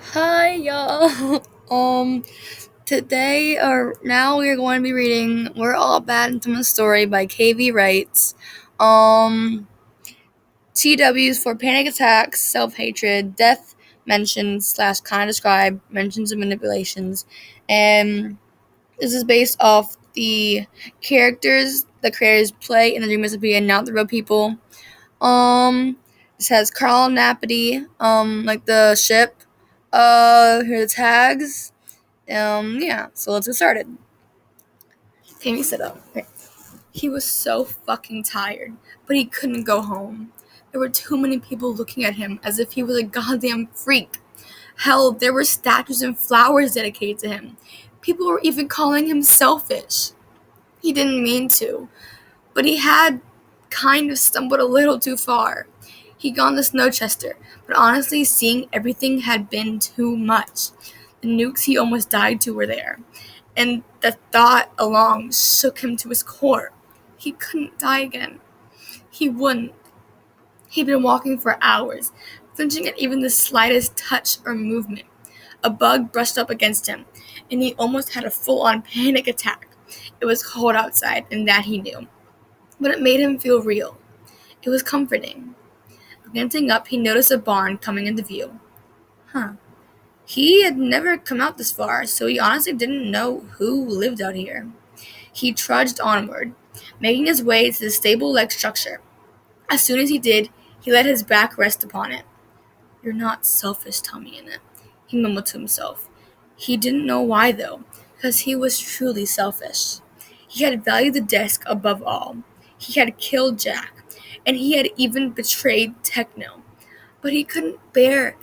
Hi, y'all. Today or now we're going to be reading "We're All Bad in Someone's Story" by KayveeWrites. TWs for panic attacks, self-hatred, death mentions / kind of describe mentions of manipulations, and this is based off the characters the creators play in the dream recipe and not the real people. It says Carl Napity, like the ship. Here are the tags. Yeah, so let's get started. Tammy stood up. Okay. He was so fucking tired, but he couldn't go home. There were too many people looking at him as if he was a goddamn freak. Hell, there were statues and flowers dedicated to him. People were even calling him selfish. He didn't mean to, but he had kind of stumbled a little too far. He'd gone to Snowchester, but honestly, seeing everything had been too much. The nukes he almost died to were there, and the thought alone shook him to his core. He couldn't die again. He wouldn't. He'd been walking for hours, flinching at even the slightest touch or movement. A bug brushed up against him, and he almost had a full-on panic attack. It was cold outside, and that he knew, but it made him feel real. It was comforting. Glancing up, he noticed a barn coming into view. Huh. He had never come out this far, so he honestly didn't know who lived out here. He trudged onward, making his way to the stable-like structure. As soon as he did, he let his back rest upon it. "You're not selfish, Tommy, in it," he mumbled to himself. He didn't know why, though, because he was truly selfish. He had valued the desk above all. He had killed Jack, and he had even betrayed Techno. But he couldn't bear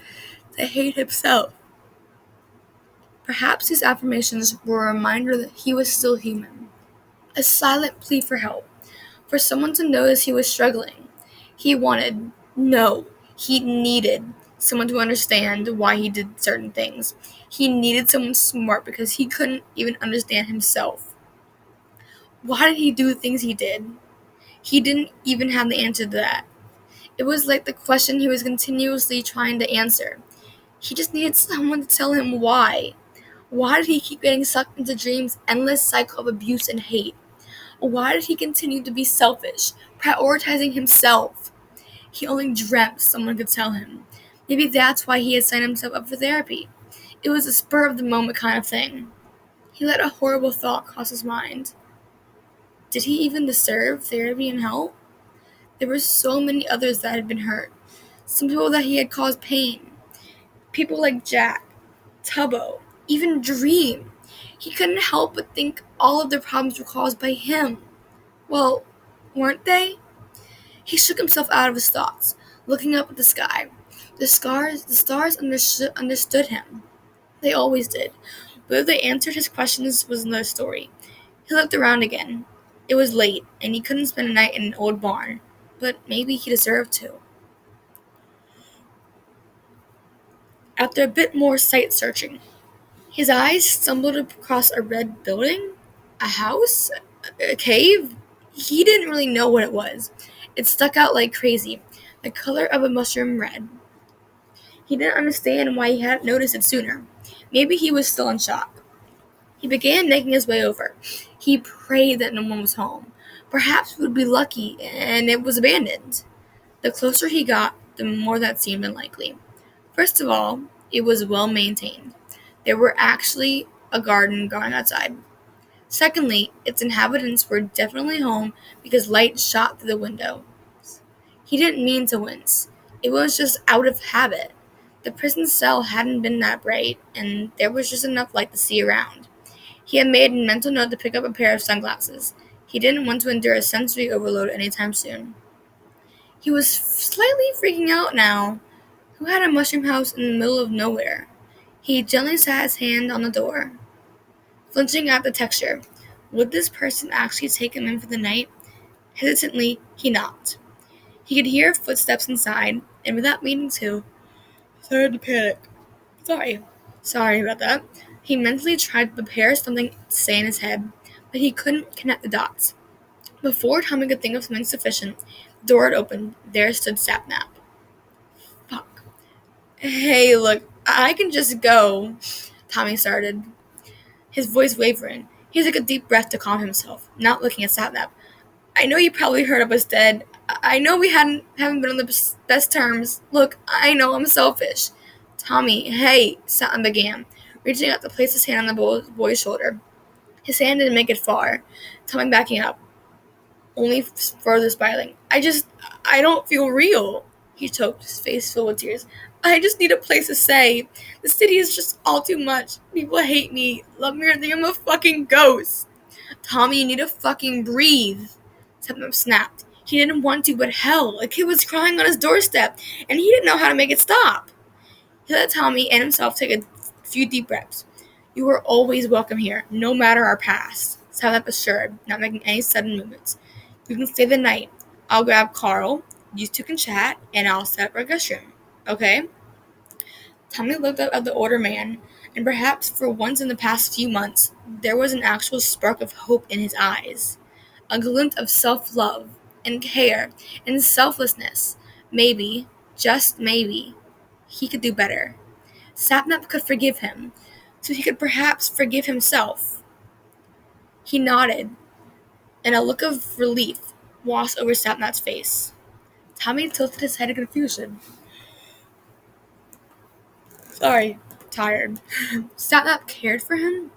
to hate himself. Perhaps these affirmations were a reminder that he was still human. A silent plea for help, for someone to notice he was struggling. He wanted, no, he needed someone to understand why he did certain things. He needed someone smart because he couldn't even understand himself. Why did he do the things he did? He didn't even have the answer to that. It was like the question he was continuously trying to answer. He just needed someone to tell him why. Why did he keep getting sucked into Dream's endless cycle of abuse and hate? Why did he continue to be selfish, prioritizing himself? He only dreamt someone could tell him. Maybe that's why he had signed himself up for therapy. It was a spur-of-the-moment kind of thing. He let a horrible thought cross his mind. Did he even deserve therapy and help? There were so many others that had been hurt. Some people that he had caused pain. People like Jack, Tubbo, even Dream. He couldn't help but think all of their problems were caused by him. Well, weren't they? He shook himself out of his thoughts, looking up at the sky. The stars understood him. They always did. Whether they answered his questions was another story. He looked around again. It was late, and he couldn't spend a night in an old barn, but maybe he deserved to. After a bit more sight-searching, his eyes stumbled across a red building? A house? A cave? He didn't really know what it was. It stuck out like crazy, the color of a mushroom red. He didn't understand why he hadn't noticed it sooner. Maybe he was still in shock. He began making his way over. He prayed that no one was home. Perhaps he would be lucky and it was abandoned. The closer he got, the more that seemed unlikely. First of all, it was well maintained. There were actually a garden growing outside. Secondly, its inhabitants were definitely home because light shot through the window. He didn't mean to wince. It was just out of habit. The prison cell hadn't been that bright, and there was just enough light to see around. He had made a mental note to pick up a pair of sunglasses. He didn't want to endure a sensory overload anytime soon. He was slightly freaking out now. Who had a mushroom house in the middle of nowhere? He gently sat his hand on the door, flinching at the texture. Would this person actually take him in for the night? Hesitantly, he knocked. He could hear footsteps inside, and without meaning to, started to panic. Sorry about that. He mentally tried to prepare something to say in his head, but he couldn't connect the dots. Before Tommy could think of something sufficient, the door had opened. There stood Sapnap. Fuck. Hey, look, I can just go, Tommy started, his voice wavering. He took a deep breath to calm himself, not looking at Sapnap. I know you probably heard of us dead. I know we haven't been on the best terms. Look, I know I'm selfish. Tommy, hey, Sapnap began, reaching out to place his hand on the boy's shoulder. His hand didn't make it far. Tommy backing up, only further spiraling. I don't feel real, he choked, his face filled with tears. I just need a place to stay. The city is just all too much. People hate me, love me, or think I'm a fucking ghost. Tommy, you need to fucking breathe. Sepnum snapped. He didn't want to, but hell, a kid was crying on his doorstep, and he didn't know how to make it stop. He let Tommy and himself take a few deep breaths. You are always welcome here, no matter our past, Sepnum assured, not making any sudden movements. You can stay the night. I'll grab Carl, you two can chat, and I'll set up our guest room. Okay? Tommy looked up at the older man, and perhaps for once in the past few months, there was an actual spark of hope in his eyes. A glint of self-love, and care, and selflessness. Maybe, just maybe, he could do better. Sapnap could forgive him, so he could perhaps forgive himself. He nodded, and a look of relief washed over Sapnap's face. Tommy tilted his head in confusion. Sorry, tired. Sapnap cared for him?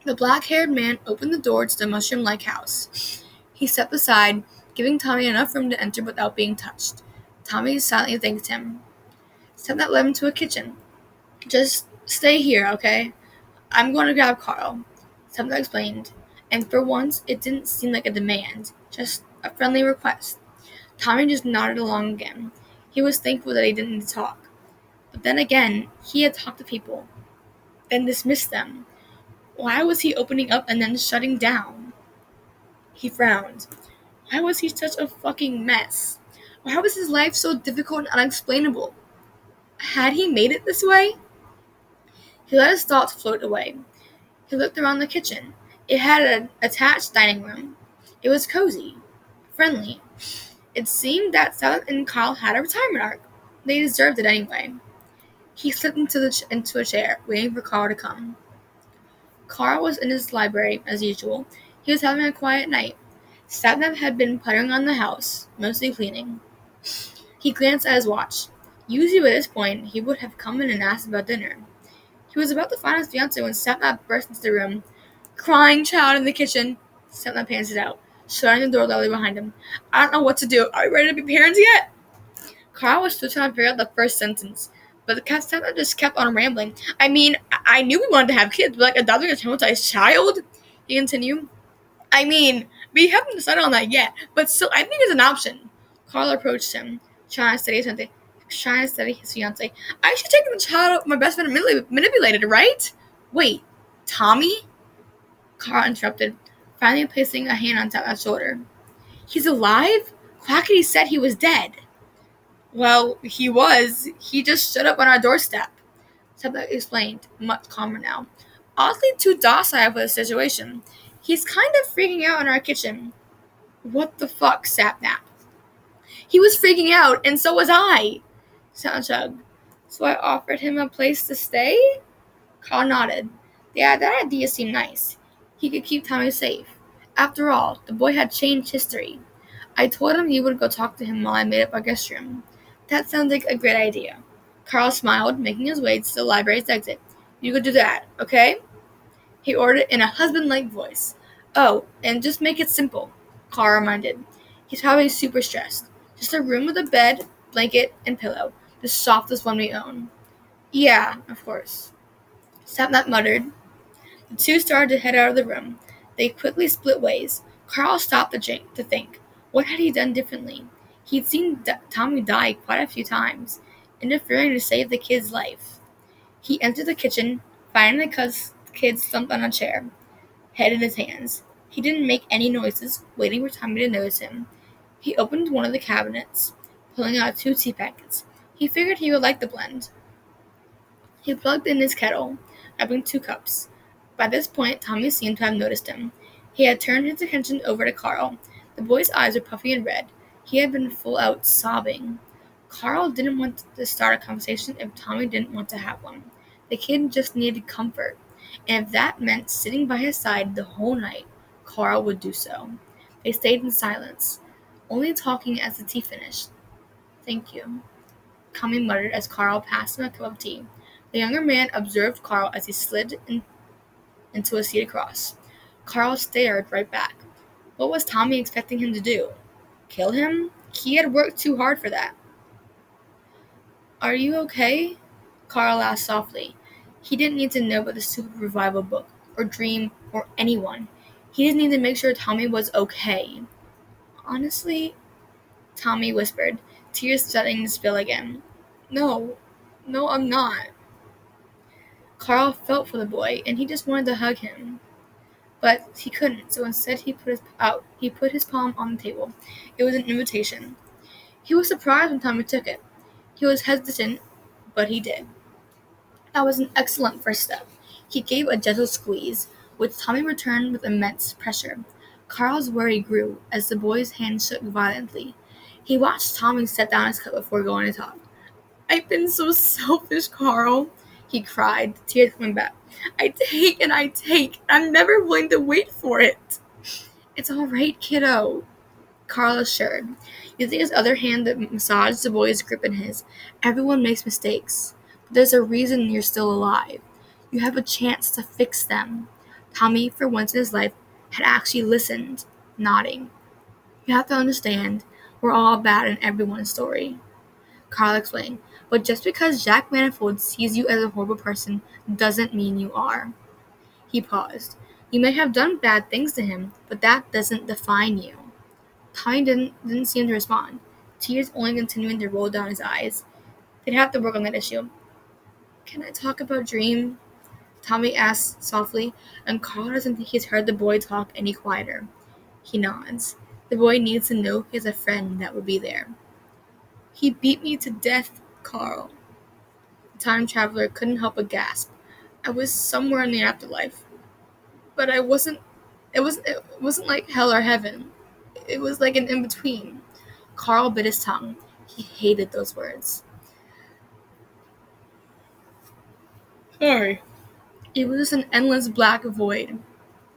The black-haired man opened the door to the mushroom-like house. He stepped aside, giving Tommy enough room to enter without being touched. Tommy silently thanked him. Sapnap led him to a kitchen. Just stay here, okay? I'm going to grab Carl, Sapnap explained, and for once it didn't seem like a demand, just a friendly request. Tommy just nodded along again. He was thankful that he didn't need to talk. But then again, he had talked to people, then dismissed them. Why was he opening up and then shutting down? He frowned. Why was he such a fucking mess? Why was his life so difficult and unexplainable? Had he made it this way? He let his thoughts float away. He looked around the kitchen. It had an attached dining room. It was cozy, friendly. It seemed that Seth and Kyle had a retirement arc. They deserved it anyway. He slipped into a chair, waiting for Carl to come. Carl was in his library, as usual. He was having a quiet night. Sapnap had been puttering on the house, mostly cleaning. He glanced at his watch. Usually by this point, he would have come in and asked about dinner. He was about to find his fiancée when Sapnap burst into the room. Crying child in the kitchen. Sapnap panted out, shutting the door loudly behind him. I don't know what to do. Are we ready to be parents yet? Carl was still trying to figure out the first sentence, but the cat Sapnap just kept on rambling. I mean, I knew we wanted to have kids, but like adopting a traumatized child? He continued. I mean, we haven't decided on that yet, but still, I think it's an option. Carl approached him, trying to steady his fiancée. I should take the child my best friend manipulated, right? Wait, Tommy? Carl interrupted, finally placing a hand on Sapnap's shoulder. He's alive? Quackity said he was dead. Well, he was. He just showed up on our doorstep. Sapnap explained, much calmer now. Oddly too docile for the situation. He's kind of freaking out in our kitchen. What the fuck, Sapnap? He was freaking out, and so was I. Sapnap shrugged. So I offered him a place to stay? Carl nodded. Yeah, that idea seemed nice. He could keep Tommy safe. After all, the boy had changed history. I told him you would go talk to him while I made up our guest room. That sounds like a great idea. Carl smiled, making his way to the library's exit. You could do that, okay? He ordered in a husband-like voice. Oh, and just make it simple, Carl reminded. He's probably super stressed. Just a room with a bed, blanket, and pillow. The softest one we own. Yeah, of course. Sapnap muttered. The two started to head out of the room. They quickly split ways. Carl stopped to think. What had he done differently? He'd seen Tommy die quite a few times, interfering to save the kid's life. He entered the kitchen, finding the kid slumped on a chair, head in his hands. He didn't make any noises, waiting for Tommy to notice him. He opened one of the cabinets, pulling out 2 tea packets. He figured he would like the blend. He plugged in his kettle, grabbing 2 cups. By this point, Tommy seemed to have noticed him. He had turned his attention over to Carl. The boy's eyes were puffy and red. He had been full out sobbing. Carl didn't want to start a conversation if Tommy didn't want to have one. The kid just needed comfort, and if that meant sitting by his side the whole night, Carl would do so. They stayed in silence, only talking as the tea finished. "Thank you," Tommy muttered as Carl passed him a cup of tea. The younger man observed Carl as he slid into a seat across. Carl stared right back. What was Tommy expecting him to do? Kill him? He had worked too hard for that. "Are you okay?" Carl asked softly. He didn't need to know about the stupid revival book, or Dream, or anyone. He just needed to make sure Tommy was okay. "Honestly," Tommy whispered, tears starting to spill again. "No, no, I'm not." Carl felt for the boy, and he just wanted to hug him. But he couldn't, so instead he put his palm on the table. It was an invitation. He was surprised when Tommy took it. He was hesitant, but he did. That was an excellent first step. He gave a gentle squeeze, which Tommy returned with immense pressure. Carl's worry grew as the boy's hand shook violently. He watched Tommy set down his cup before going to talk. "I've been so selfish, Carl," he cried, tears coming back. "I take and I take. I'm never willing to wait for it." "It's all right, kiddo," Carl assured, using his other hand to massage the boy's grip in his. "Everyone makes mistakes, but there's a reason you're still alive. You have a chance to fix them." Tommy, for once in his life, had actually listened, nodding. "You have to understand, we're all bad in everyone's story," Carl explained. "But just because Jack Manifold sees you as a horrible person doesn't mean you are." He paused. "You may have done bad things to him, but that doesn't define you." Tommy didn't seem to respond, tears only continuing to roll down his eyes. They'd have to work on that issue. "Can I talk about Dream?" Tommy asked softly, and Carl doesn't think he's heard the boy talk any quieter. He nods. The boy needs to know he has a friend that would be there. "He beat me to death, Carl." The time traveler couldn't help but gasp. "I was somewhere in the afterlife, but I wasn't. It wasn't like hell or heaven. It was like an in-between." Carl bit his tongue. He hated those words. Sorry. It was just an endless black void.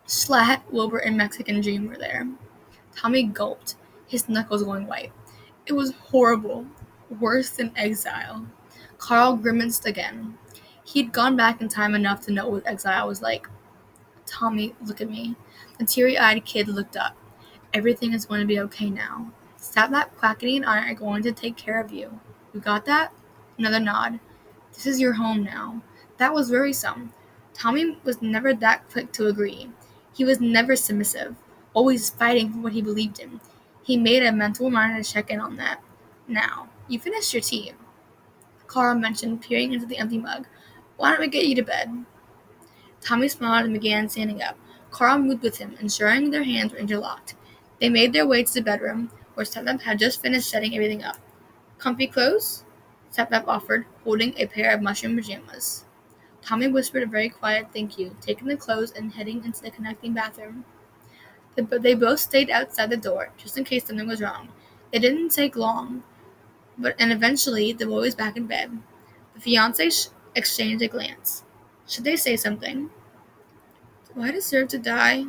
Slat, Wilbur, and Mexican Dream were there. Tommy gulped, his knuckles going white. It was horrible. Worse than exile. Carl grimaced again. He'd gone back in time enough to know what exile was like. "Tommy, look at me." The teary-eyed kid looked up. "Everything is going to be okay now. Sapnap, Quackity, and I are going to take care of you. You got that?" Another nod. "This is your home now." That was worrisome. Tommy was never that quick to agree. He was never submissive, always fighting for what he believed in. He made a mental reminder to check in on that. "Now, you finished your tea," Carl mentioned, peering into the empty mug. "Why don't we get you to bed?" Tommy smiled and began standing up. Carl moved with him, ensuring their hands were interlocked. They made their way to the bedroom, where Step had just finished setting everything up. "Comfy clothes?" Step offered, holding a pair of mushroom pajamas. Tommy whispered a very quiet thank you, taking the clothes and heading into the connecting bathroom. They both stayed outside the door, just in case something was wrong. It didn't take long, and eventually the boy was back in bed. The fiancé exchanged a glance. Should they say something? "Do I deserve to die?"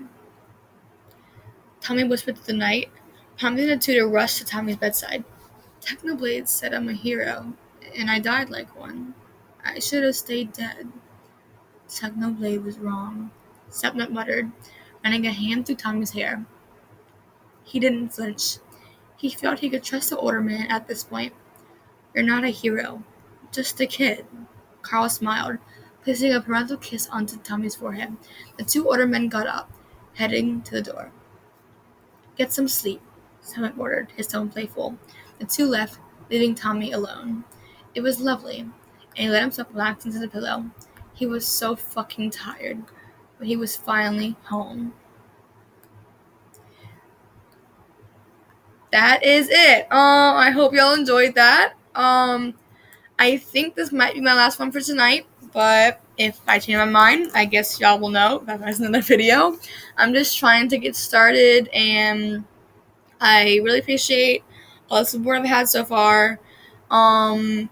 Tommy whispered through the night, prompting the two to rush to Tommy's bedside. "Technoblade said I'm a hero, and I died like one. I should have stayed dead." Technoblade was wrong, Sapnap muttered, running a hand through Tommy's hair. He didn't flinch. He felt he could trust the older man at this point. "You're not a hero, just a kid." Carl smiled, placing a parental kiss onto Tommy's forehead. The two older men got up, heading to the door. "Get some sleep," Sapnap ordered, his tone playful. The two left, leaving Tommy alone. It was lovely, and he let himself relax into the pillow. He was so fucking tired, but he was finally home. That is it. I hope y'all enjoyed that. I think this might be my last one for tonight, but if I change my mind, I guess y'all will know that there's another video. I'm just trying to get started, and I really appreciate all the support I've had so far. Don't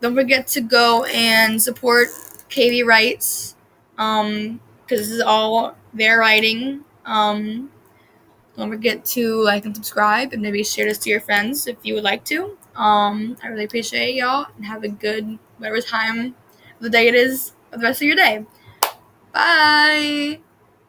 forget to go and support KayveeWrites, because this is all their writing. Don't forget to like and subscribe, and maybe share this to your friends if you would like to. I really appreciate y'all, and have a good whatever time of the day it is, of the rest of your day. Bye.